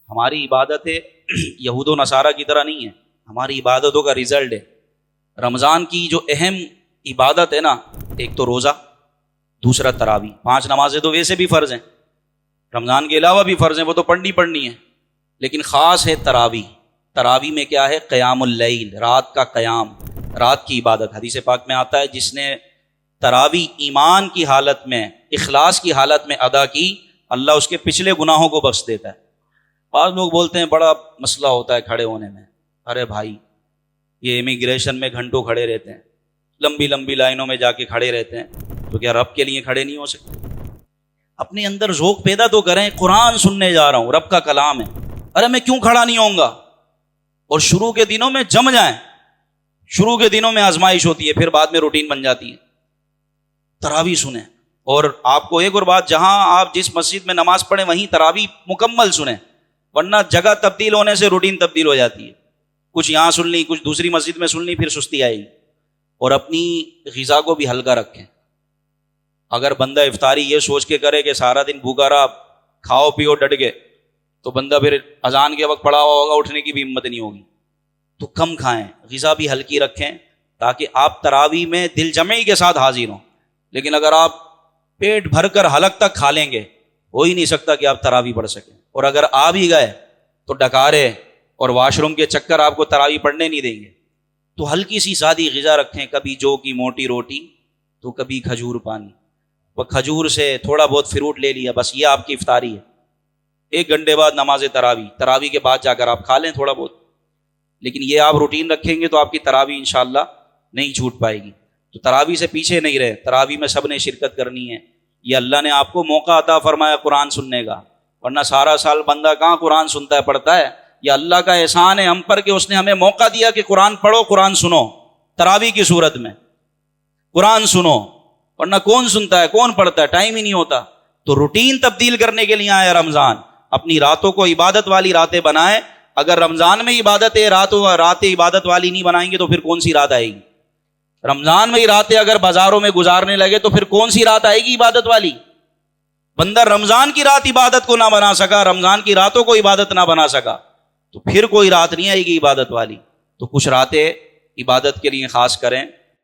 ہماری عبادتیں یہود و نصارہ کی طرح نہیں ہیں، ہماری عبادتوں کا رزلٹ ہے۔ رمضان کی جو اہم عبادت ہے نا، ایک تو روزہ، دوسرا تراویح۔ 5 نمازیں تو ویسے بھی فرض ہیں، رمضان کے علاوہ بھی فرض ہیں، وہ تو پڑھنی ہیں، لیکن خاص ہے تراویح۔ تراویح میں کیا ہے؟ قیام اللیل، رات کا قیام، رات کی عبادت۔ حدیث پاک میں آتا ہے جس نے تراویح ایمان کی حالت میں، اخلاص کی حالت میں ادا کی، اللہ اس کے پچھلے گناہوں کو بخش دیتا ہے۔ بعض لوگ بولتے ہیں بڑا مسئلہ ہوتا ہے کھڑے ہونے میں۔ ارے بھائی، یہ امیگریشن میں گھنٹوں کھڑے رہتے ہیں، لمبی لمبی لائنوں میں جا کے کھڑے رہتے ہیں، تو کیا رب کے لیے کھڑے نہیں ہو سکتے؟ اپنے اندر ذوق پیدا تو کریں، قرآن سننے جا رہا ہوں، رب کا کلام ہے، ارے میں کیوں کھڑا نہیں ہوں گا؟ اور شروع کے دنوں میں جم جائیں، شروع کے دنوں میں آزمائش ہوتی ہے، پھر بعد میں روٹین بن جاتی ہے۔ تراویح سنیں، اور آپ کو ایک اور بات، جہاں آپ جس مسجد میں نماز پڑھیں وہیں تراویح مکمل سنیں، ورنہ جگہ تبدیل ہونے سے روٹین تبدیل ہو جاتی ہے۔ کچھ یہاں سن لی، کچھ دوسری مسجد میں سن لی، پھر سستی آئے گی۔ اور اپنی غذا کو بھی ہلکا رکھیں۔ اگر بندہ افطاری یہ سوچ کے کرے کہ سارا دن بھوکا رہا، کھاؤ پیو ڈٹ گئے، تو بندہ پھر اذان کے وقت پڑا ہوا ہوگا، اٹھنے کی بھی ہمت نہیں ہوگی۔ تو کم کھائیں، غذا بھی ہلکی رکھیں، تاکہ آپ تراویح میں دل جمعی کے ساتھ حاضر ہوں۔ لیکن اگر آپ پیٹ بھر کر حلق تک کھا لیں گے، ہو ہی نہیں سکتا کہ آپ تراویح پڑھ سکیں۔ اور اگر آ بھی گئے تو ڈکارے اور واش روم کے چکر آپ کو تراویح پڑھنے نہیں دیں گے۔ تو ہلکی سی سادی غذا رکھیں، کبھی جو کی موٹی روٹی تو کبھی کھجور پانی، وہ کھجور سے تھوڑا بہت فروٹ لے لیا، بس یہ آپ کی افطاری ہے۔ 1 گھنٹے بعد نماز تراویح کے بعد جا کر آپ کھا لیں تھوڑا بہت، لیکن یہ آپ روٹین رکھیں گے تو آپ کی تراویح انشاءاللہ نہیں چھوٹ پائے گی۔ تو تراویح سے پیچھے نہیں رہے، تراویح میں سب نے شرکت کرنی ہے۔ یہ اللہ نے آپ کو موقع عطا فرمایا قرآن سننے کا، ورنہ سارا سال بندہ کہاں قرآن سنتا ہے پڑھتا ہے۔ یہ اللہ کا احسان ہے ہم پر کہ اس نے ہمیں موقع دیا کہ قرآن پڑھو، قرآن سنو، تراویح کی صورت میں قرآن سنو، ورنہ کون سنتا ہے، کون پڑھتا ہے، ٹائم ہی نہیں ہوتا۔ تو روٹین تبدیل کرنے کے لیے آیا رمضان، اپنی راتوں کو عبادت والی راتیں بنائیں۔ اگر رمضان میں عبادت راتیں عبادت والی نہیں بنائیں گے تو پھر کون سی رات آئے گی؟ رمضان میں ہی راتیں اگر بازاروں میں گزارنے لگے تو پھر کون سی رات آئے گی عبادت والی؟ بندہ رمضان کی رات عبادت کو نہ بنا سکا، رمضان کی راتوں کو عبادت نہ بنا سکا، تو پھر کوئی رات نہیں آئے گی عبادت والی۔ تو کچھ راتیں عبادت کے لیے خاص کریں۔